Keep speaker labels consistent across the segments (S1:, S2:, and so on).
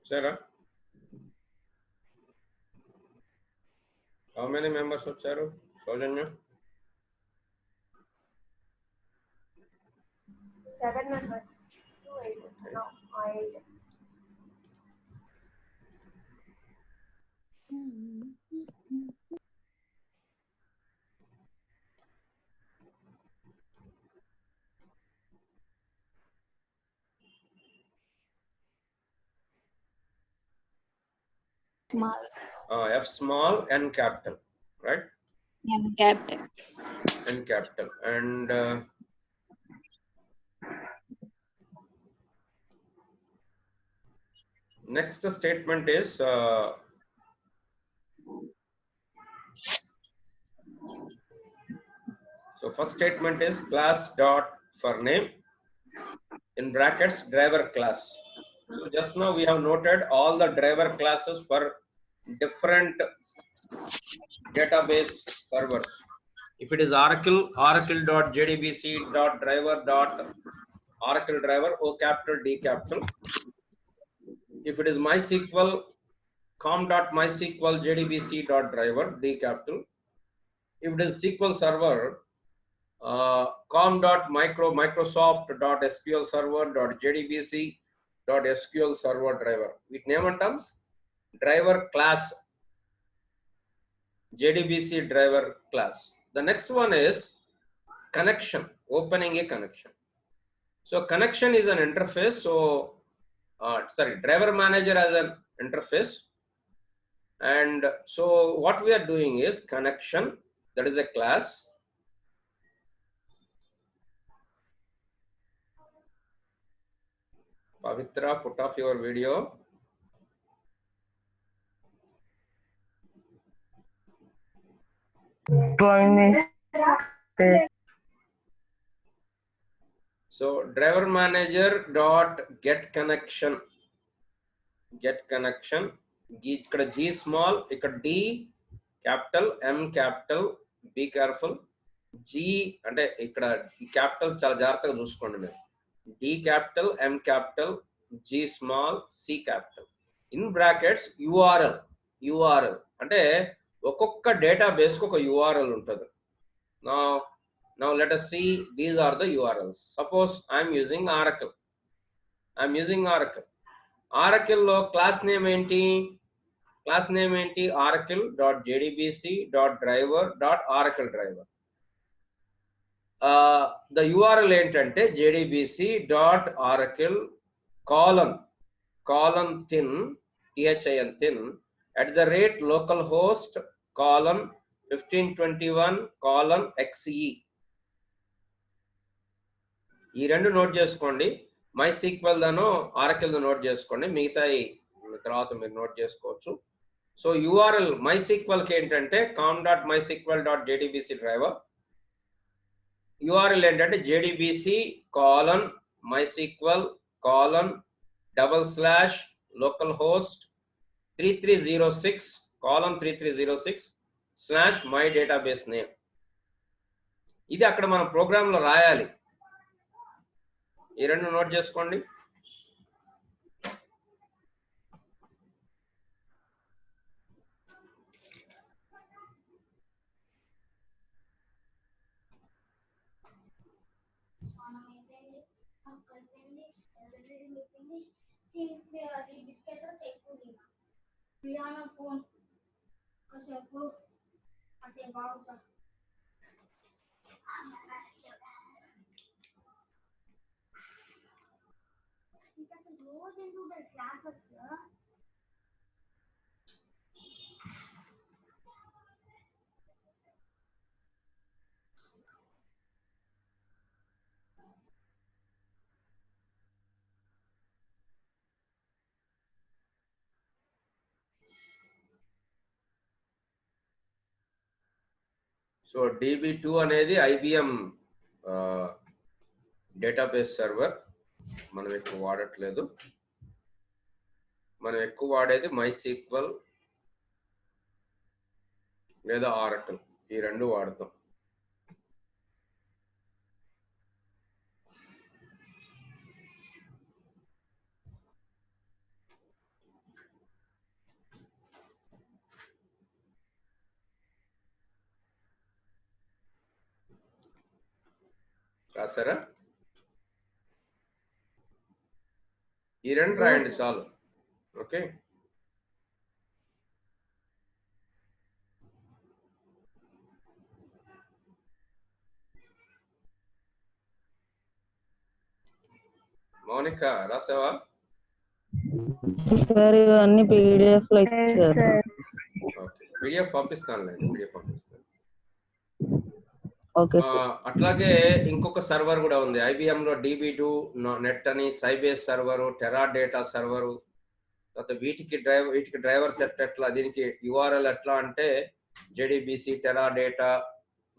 S1: Sarah, how many members వచ్చారు? Saujanya?
S2: 7 members. 2 8. No, 8.
S3: Small.
S1: F small, N capital, right?
S3: N capital.
S1: N capital. And next statement is so first statement is class dot for name in brackets driver class. So just now we have noted all the driver classes for different database servers. If it is Oracle, oracle.jdbc.driver.oracle driver, O capital, D capital. If it is MySQL, com.mysql jdbc.driver, D capital. If it is SQL Server, com.microsoft.sql server.jdbc.sql server driver. With name and terms, driver class, JDBC driver class. The next one is connection, opening a connection. So connection is an interface. So driver manager as an interface. And so what we are doing is connection, that is a class. Pavitra, put off your video. So driver manager dot get connection, ఇక్కడ G small, ఇక్కడ D capital, M capital, be careful. G అంటే ఇక్కడ ఈ Capitals చాలా జాగ్రత్తగా చూసుకోండి మీరు. D capital, M capital, G small, C capital. In brackets URL అంటే ఒక్కొక్క డేటాబేస్కి ఒక URL ఉంటుంది. Now let us see, these are the URLs. Suppose I am using Oracle. Oracle లో క్లాస్ నేమ్ ఏంటి? oracle.jdbc.driver.oracle driver. The URL ఏంటంటే jdbc.oracle colon thin @localhost 1521:xe. ఈ రెండు note చేసుకోండి. MySQL దను Oracle నోట్ చేసుకోండి, మిగతా తర్వాత మీరు నోట్ చేసుకోవచ్చు. సో URL MySQL కి ఏంటంటే com.mysql.jdbc driver. URL ఏంటంటే jdbc://localhost 3306:my database name. ఇది అక్కడ మనం ప్రోగ్రామ్ లో రాయాలి. ఈ రెండు నోట్ చేసుకోండి.
S2: ఫోన్ కాసేపు రోజు ఎందుకు క్లాసెస్
S1: సో DB2 అనేది IBM డేటాబేస్ సర్వర్. మనం ఎక్కువ వాడట్లేదు. మనం ఎక్కువ వాడేది MySQL లేదా Oracle. ఈ రెండు వాడతాం. రాసారా? ఈ రెండు రాయండి చాలు. ఓకే, మౌనిక రాసావా?
S4: సార్ ఇవన్నీ పీడిఎఫ్ లో ఇచ్చారు.
S1: ఓకే, పీడిఎఫ్ పంపిస్తానులేండి, పీడిఎఫ్ పంపిస్తాను.
S4: Okay sir.
S1: అట్లాగే ఇంకొక సర్వర్ కూడా ఉంది IBM లో, DB2 నెట్ అని, సైబేస్ సర్వర్, టెరాడేటా సర్వర్. తర్వాత వీటికి డ్రైవర్ సెట్ ఎట్లా, దీనికి URL ఎట్లా అంటే JDBC, టెరాడేటా,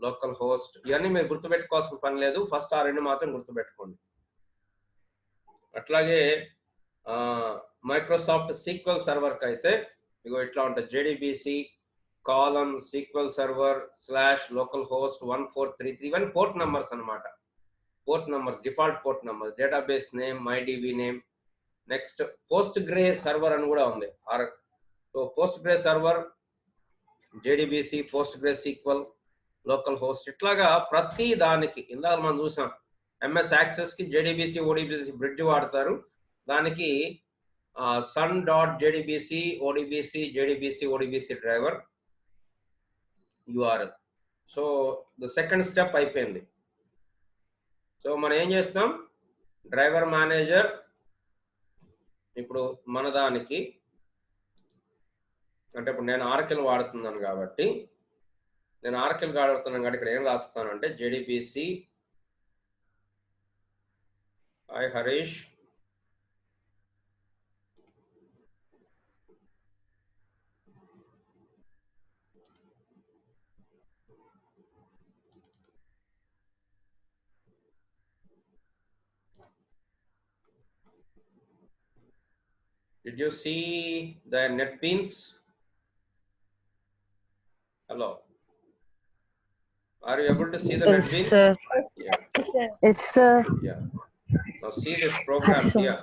S1: లోకల్ హోస్ట్. ఇవన్నీ మీరు గుర్తుపెట్టుకోవాల్సిన పని లేదు, ఫస్ట్ ఆ రెండు మాత్రం గుర్తుపెట్టుకోండి. అట్లాగే మైక్రోసాఫ్ట్ SQL సర్వర్కి అయితే ఇగో ఇట్లా ఉంటుంది, JDBC SQL సర్వర్ /localhost 1433. ఇవన్నీ పోర్ట్ నంబర్స్ అనమాట. Port numbers, default port numbers, database name, MyDB name. Next post grey server అని కూడా ఉంది. So post grey server, JDBC, post grey SQL, local host. ఇట్లాగా ప్రతి దానికి ఇందాక మనం చూసాం, MS యాక్సెస్ కి JDBC ODBC బ్రిడ్జ్ వాడతారు. దానికి sun.jdbc ODBC JDBC ODBC driver URL. So the second step అయిపోయింది. సో మనం ఏం చేస్తాం, డ్రైవర్ మేనేజర్ ఇప్పుడు మన దానికి అంటే ఇప్పుడు నేను ఆర్కిల్ వాడుతున్నాను కాబట్టి ఇక్కడ ఏం రాస్తాను అంటే JDBC hi Harish did you see the NetBeans? Hello, are you able to see the NetBeans?
S4: Sir.
S1: Yeah.
S4: Yes sir.
S1: Yeah. Now see this program
S4: Yes, sir.
S1: here.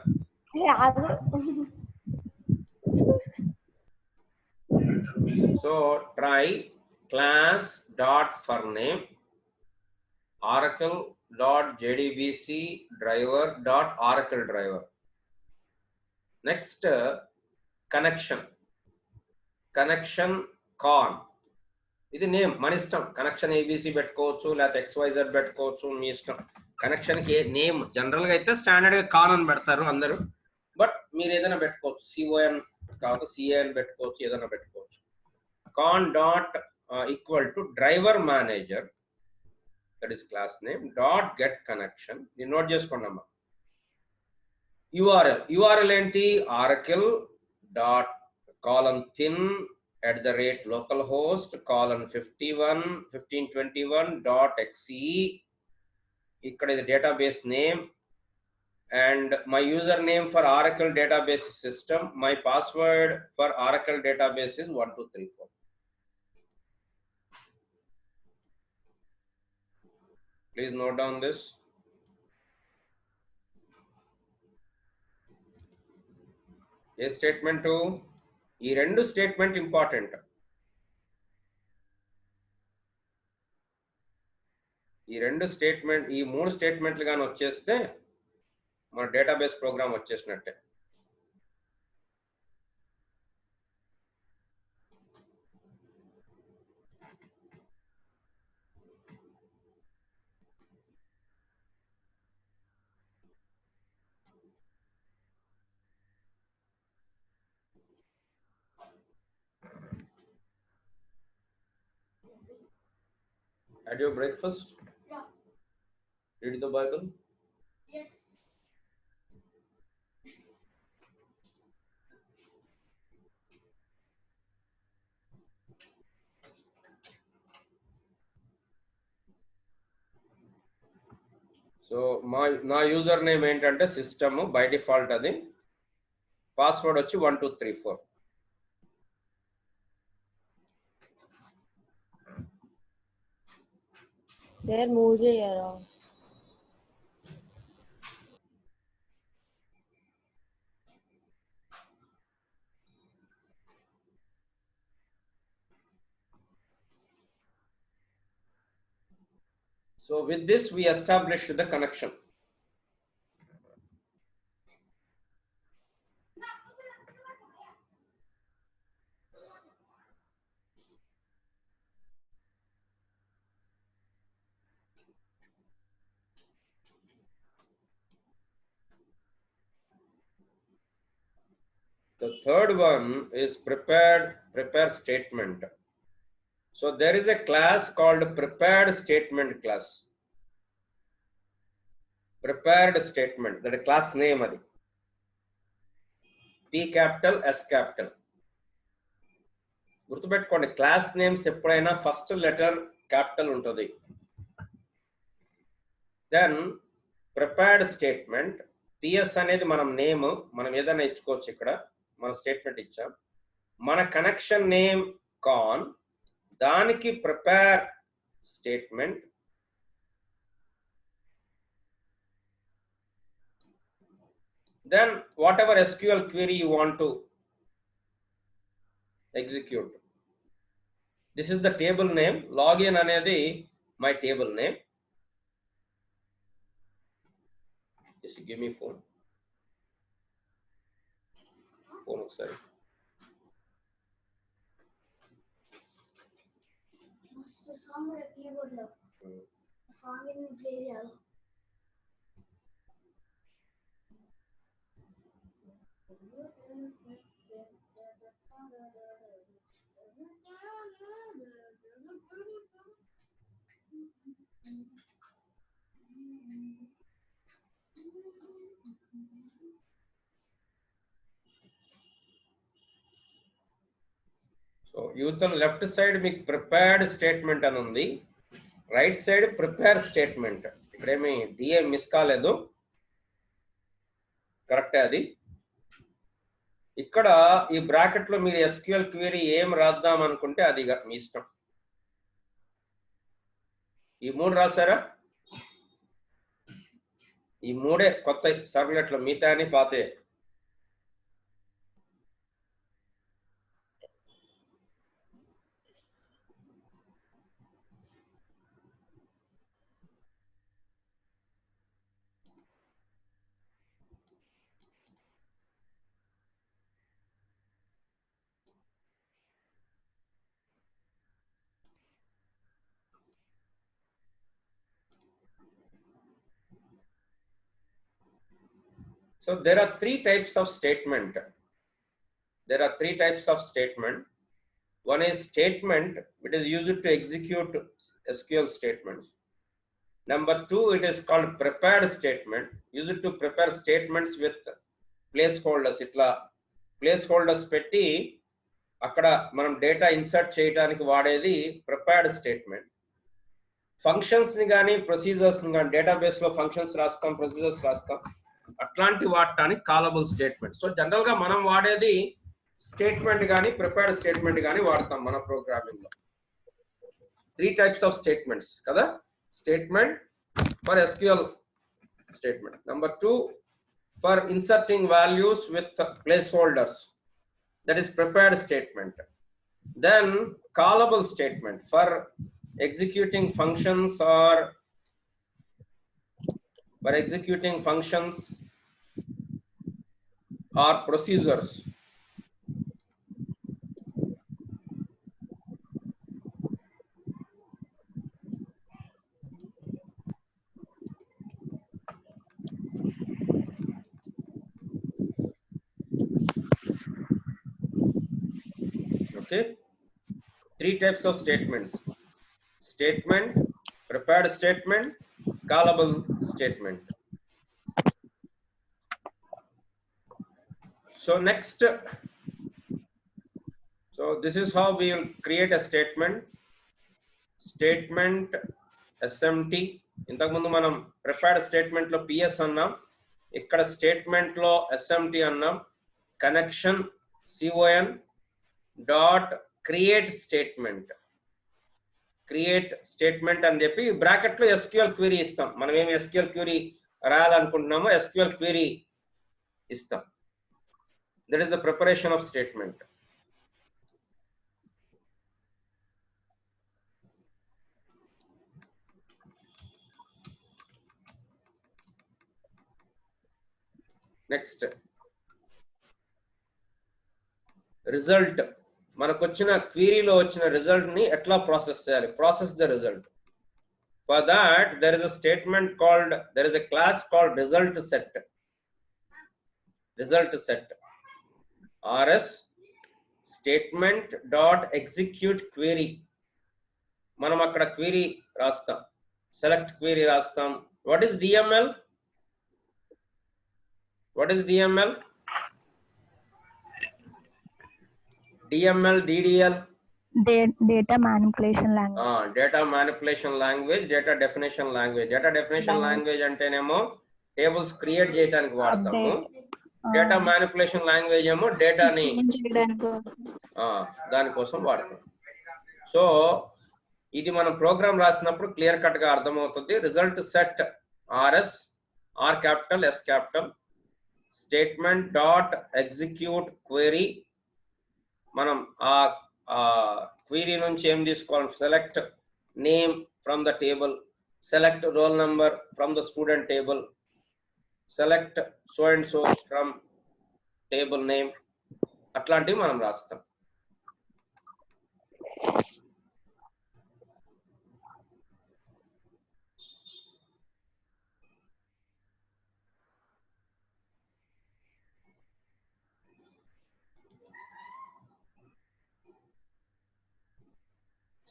S1: So try class dot for name oracle.jdbc driver dot oracle driver. Next connection con. ఇది name మన ఇష్టం, connection ABC పెట్టుకోవచ్చు, లేకపోతే XYZ పెట్టుకోవచ్చు, మీ ఇష్టం. Connection కి name general గా అయితే స్టాండర్డ్ గా కాన్ అని పెడతారు అందరూ, బట్ మీరు ఏదైనా పెట్టుకోవచ్చు, CON కాదు CAN పెట్టుకోవచ్చు, ఏదైనా పెట్టుకోవచ్చు. Con dot equal to driver manager, that is class name, dot get connection. నేను నోట్ చేసుకోండి అమ్మా. URL ఏంటి, Oracle dot :thin @localhost :1521.exe. ఇక్కడ ఇది database name, and my username for Oracle database system, my password for Oracle database is 1234. Please note down this. A statement, ఈ రెండు statement important. ఈ రెండు స్టేట్మెంట్, ఈ మూడు స్టేట్మెంట్లు కానీ వచ్చేస్తే మన డేటాబేస్ ప్రోగ్రామ్ వచ్చేసినట్టే. Had your breakfast?
S2: Yeah.
S1: Read the Bible?
S2: Yes.
S1: So నా యూజర్ నేమ్ ఏంటంటే సిస్టమ్, బై డిఫాల్ట్ అది. పాస్వర్డ్ వచ్చి 1234.
S5: సార్ మూవ్ చేయరా?
S1: So with this we established the connection. The third one is prepare statement. So there is a class called prepared statement class. Prepared statement, that is class name adi. P capital S capital. గుర్తుపెట్టుకోండి, class names ఎప్పుడైనా first letter capital ఉంటుంది. Then prepared statement, PS అనేది మనం name, మనం ఏదైనా ఇచ్చుకోవచ్చు. ఇక్కడ మన స్టేట్మెంట్ ఇచ్చాం, మన కనెక్షన్ నేమ్ కాన్, దానికి prepare statement, then whatever SQL query you want to execute. This is the table name. Login anedi my table name. Just give me phone ఒకసారి.
S2: సాంగ్ కీబోర్డ్ లో song ని play చేయాలి.
S1: So యూతల్ left side మీకు prepared statement అని ఉంది, right side prepare statement. ఇక్కడేమి డిఏ మిస్ కాలేదు, కరెక్టే అది. ఇక్కడ ఈ బ్రాకెట్ లో మీరు ఎస్క్యూఎల్ క్వెరీ ఏం రాద్దాం అనుకుంటే అది మీ ఇష్టం. ఈ మూడు రాశారా? ఈ మూడే కొత్త సర్వ్లెట్లు, మిగతా అని పాతే. So there are three types of statement. There are three types of statement. One is statement, which is used to execute SQL statements. Number two, it is called prepared statement, used to prepare statements with placeholders. Itla placeholders petti akkada manam data insert cheyadaniki vaadedi prepared statement. Functions ni gaani procedures ni gaani database lo functions rastam, procedures rastam, అట్లాంటి వాడటానికి కాలబుల్ statement. So general గా మనం వాడేది statement కానీ prepared statement కానీ వాడతాం మన programming లో. త్రీ టైప్స్ ఆఫ్ స్టేట్మెంట్స్ కదా. Statement for SQL statement. Number two, for inserting values with place holders, that is prepared statement. Then callable statement for executing functions or for executing functions or procedures. Okay, three types of statements: statement, prepared statement, callable statement. So next, so this is how we will create a statement. Statement SMT. ఇంతకు ముందు మనం prepared statement లో PS అన్నాం, ఇక్కడ statement లో SMT అన్నాం. Connection CON dot create statement, create statement అని చెప్పి బ్రాకెట్ లో ఎస్క్యూఎల్ క్వెరీ ఇస్తాం. మనం ఏమి ఎస్క్యూఎల్ క్వెరీ రాయాలనుకుంటున్నామో ఎస్క్యూఎల్ క్వెరీ ఇస్తాం. That is the preparation of statement. Next result, మనకు వచ్చిన క్వీరీలో వచ్చిన రిజల్ట్ ని ఎట్లా ప్రాసెస్ చేయాలి, process the result. For that there is a statement called, there is a class called result set. Result set, rs statement dot execute query. మనం అక్కడ క్వీరీ రాస్తాం, select క్వీరీ రాస్తాం. What is DML, what is DML, DML DDL,
S3: Data manipulation language.
S1: Data manipulation language, data definition language. Data definition language అంటేనేమో tables create చేయడానికి వాడతాము. Data manipulation language ఏమో డేటాని దానికోసం వాడతాం. సో ఇది మనం ప్రోగ్రామ్ రాసినప్పుడు క్లియర్ కట్ గా అర్థమవుతుంది. Result set RS, R capital S capital, statement dot execute query. మనం ఆ క్వీరీ నుంచి ఏం తీసుకోవాలి, select name from the table, select roll number from the student table, select so and so from table name, అట్లాంటివి మనం రాస్తాం.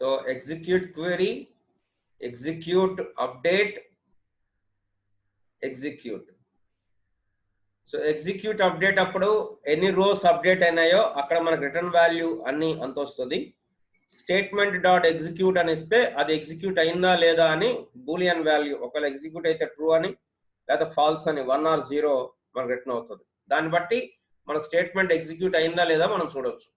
S1: So execute query, execute update, execute. So execute update అప్పుడు ఎన్ని రోస్ అప్డేట్ అయినాయో అక్కడ మనకు రిటర్న్ వాల్యూ అన్ని అంత వస్తుంది. స్టేట్మెంట్ డాట్ ఎగ్జిక్యూట్ అని ఇస్తే అది ఎగ్జిక్యూట్ అయిందా లేదా అని బూలియన్ వాల్యూ, ఒకవేళ ఎగ్జిక్యూట్ అయితే ట్రూ అని లేదా ఫాల్స్ అని 1 or 0 మనకు రిటర్న్ అవుతుంది. దాన్ని బట్టి మన స్టేట్మెంట్ ఎగ్జిక్యూట్ అయిందా లేదా మనం చూడవచ్చు.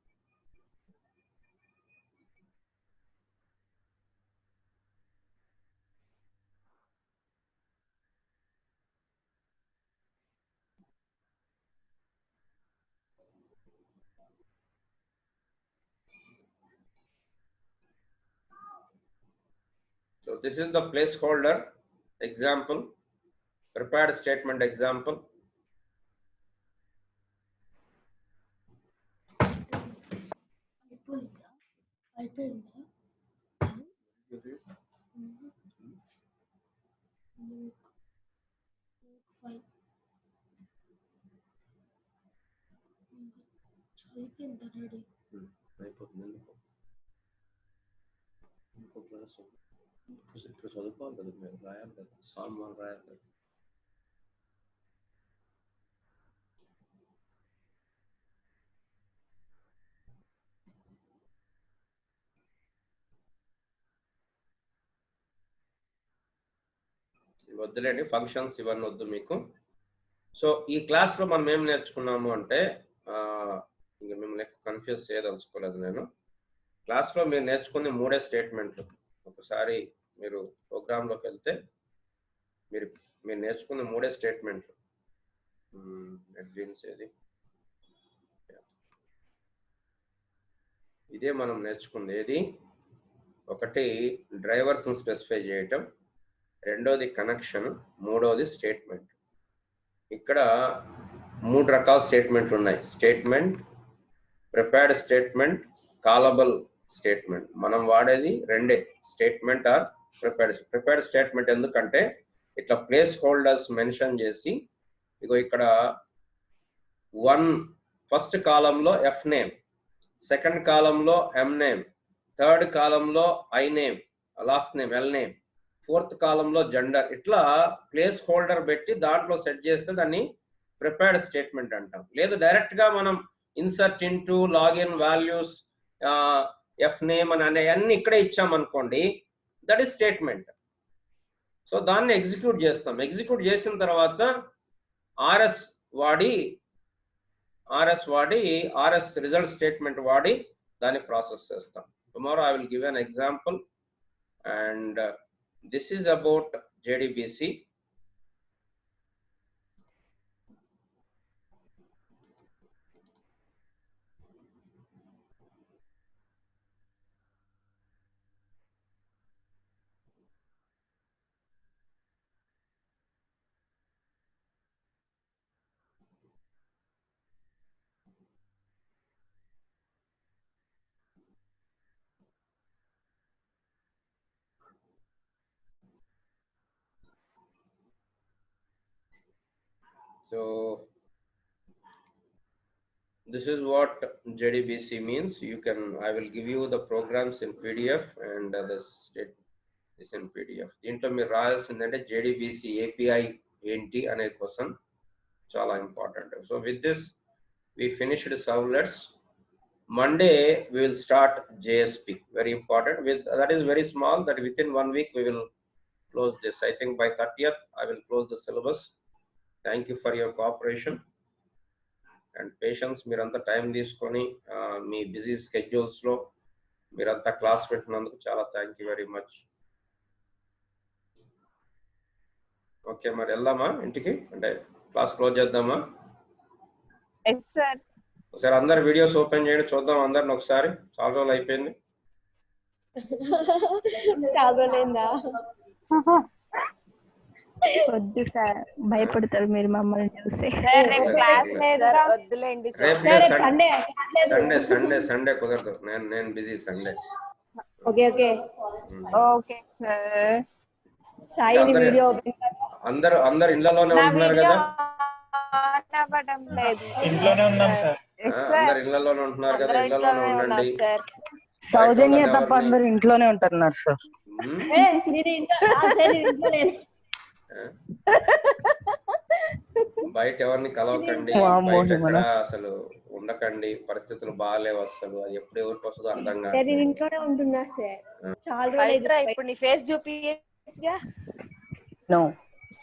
S1: So this is the placeholder example, prepared statement example.
S2: అయిపోయిందా? అయిపోయిందా రెడీ?
S1: అయిపోతుంది. ఇంకో క్లాస్ ఇప్పుడు చదువుకోవాలి కదా, మీరు రాయాలి కదా, సామ్ 1 రాయాలి కదా. వద్దులేండి, ఫంక్షన్స్ ఇవన్నీ వద్దు మీకు. సో ఈ క్లాస్లో మనం ఏం నేర్చుకున్నాము అంటే, ఇంకా మిమ్మల్ని కన్ఫ్యూజ్ చేయదలుచుకోలేదు నేను. క్లాస్లో మీరు నేర్చుకునే 3 స్టేట్మెంట్లు. ఒకసారి మీరు ప్రోగ్రాంలోకి వెళ్తే మీరు నేర్చుకున్న 3 స్టేట్మెంట్లు. ఏది ఇదే మనం నేర్చుకుంది. ఏది, ఒకటి డ్రైవర్స్ని స్పెసిఫై చేయటం, రెండోది కనెక్షన్, మూడోది స్టేట్మెంట్. ఇక్కడ 3 రకాల స్టేట్మెంట్లు ఉన్నాయి. Statement, prepared statement, callable statement. మనం వాడేది రెండే, statement or prepared. Prepared statement ఎందుకంటే ఇట్లా ప్లేస్ హోల్డర్స్ మెన్షన్ చేసి, ఇగో ఇక్కడ 1 ఫస్ట్ కాలంలో ఎఫ్ నేమ్, సెకండ్ కాలంలో ఎం నేమ్, థర్డ్ కాలంలో I name, last name L name, fourth కాలంలో జెండర్, ఇట్లా ప్లేస్ హోల్డర్ పెట్టి దాంట్లో సెట్ చేస్తే దాన్ని ప్రిపేర్డ్ స్టేట్మెంట్ అంటాం. లేదు డైరెక్ట్గా మనం insert into, login, values, F name అని అన్ని ఇక్కడే ఇచ్చామనుకోండి, దట్ ఈస్ స్టేట్మెంట్. సో దాన్ని ఎగ్జిక్యూట్ చేస్తాం. ఎగ్జిక్యూట్ చేసిన తర్వాత ఆర్ఎస్ వాడి ఆర్ఎస్ రిజల్ట్ స్టేట్మెంట్ వాడి దాన్ని ప్రాసెస్ చేస్తాం. Tomorrow I will give an example, and this is about JDBC. So this is what JDBC means. You can, I will give you the programs in PDF and the state is in PDF. దీంట్లో మీరు రాయాల్సిందంటే JDBC API ఏంటి అనే question చాలా important. So with this we finished servlets. Monday we will start JSP, very important. With that is very small, that within 1 week we will close this. I think by 30th I will close the syllabus. Thank you for your cooperation and patience. మీరంతా time తీసుకొని మీ busy స్కెడ్యూల్స్లో మీరంతా class పెట్టినందుకు చాలా thank you very much. Okay, మరి వెళ్దామా ఇంటికి, అంటే క్లాస్ క్లోజ్ చేద్దామా?
S6: Yes sir.
S1: ఒకసారి అందరు వీడియోస్ ఓపెన్ చేయండి, చూద్దాం అందరిని ఒకసారి. చాలా రోజులు అయిపోయింది.
S5: చాలా రోజులైందా?
S3: వద్దు సార్, భయపడతారు మీరు మమ్మల్ని చూసి.
S6: రేపు క్లాస్ లేదు, వద్దులేండి sir.
S5: Sunday
S1: Sunday Sunday Sunday కుదరదు, నేను busy Sunday.
S5: Okay okay
S6: okay sir.
S5: Sai video
S1: అందరు ఇళ్లలోనే ఉంటున్నారు కదా?
S6: అవ్వడం లేదు.
S7: ఇంట్లోనే ఉన్నాం సార్.
S1: అందరు ఇళ్లలోనే ఉంటున్నారు కదా? ఇళ్లలోనే ఉండండి.
S4: సౌజన్య తప్ప అందరు ఇంట్లోనే ఉంటున్నారు సార్.
S1: బయట ఎవరిని కలవకండి, బయట ఎక్కడ అసలు ఉండకండి. పరిస్థితులు బాగాలేవు అసలు. అది ఎప్పుడు ఎవరికి వస్తుందో అర్థం కాదు.
S5: నేను ఇంట్లోనే ఉంటున్నా సార్. చాలా రోజులు
S6: ఇప్పుడు నీ ఫేస్ చూపియచ్చుగా.
S4: నో,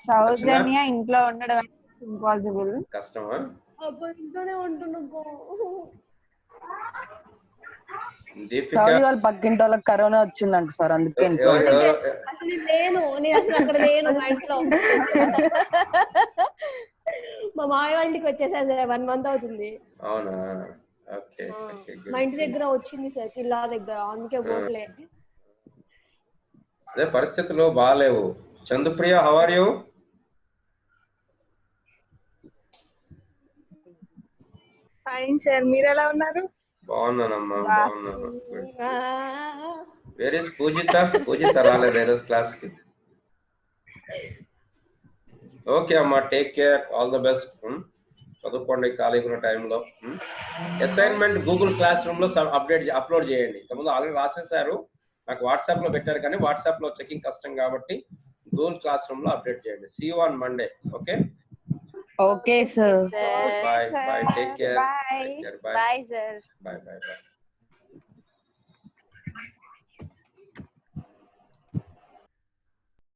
S6: సౌజన్య ఇంట్లో ఉండడం ఇంపాసిబుల్.
S1: కష్టమా?
S5: ఇంట్లోనే ఉంటున్నా.
S1: దీపిక
S4: వాళ్ళ పక్కింటి వాళ్ళకి కరోనా వచ్చిందంట సార్, అందుకే ఇంట్లో
S5: అసలు నేను అసలు అక్కడ లేను. మా ఇంట్లో మా మామయ్య వాళ్ళ ఇంటికి వచ్చేసా సార్. 1 month అవుతుంది.
S1: అవునా? ఓకే.
S5: మా ఇంటి దగ్గర వచ్చింది సార్, కిల్లా దగ్గర. అందుకే పోట్లే.
S1: అదే పరిస్థితులు బాగాలేవు. Chandupriya, how are you?
S6: Fine sir, మీరు ఎలా ఉన్నారు?
S1: బాగున్నానమ్మా, బాగున్నాను. వేర్ ఇస్ పూజిత? పూజిత రాలేదు ఈరోజు క్లాస్ కి. ఓకే అమ్మా, take care, all the best. చదువుకోండి ఖాళీగా ఉన్న టైంలో. అసైన్మెంట్ గూగుల్ క్లాస్ రూమ్ లో అప్లోడ్ చేయండి. ఇంతకుముందు ఆల్రెడీ రాసేసారు, నాకు వాట్సాప్ లో పెట్టారు, కానీ వాట్సాప్ లో చెకింగ్ కష్టం కాబట్టి గూగుల్ క్లాస్ రూమ్ లో అప్డేట్ చేయండి. See you on Monday. Okay
S4: okay sir.
S1: Bye bye, take care.
S6: Bye sir.
S1: Bye bye bye.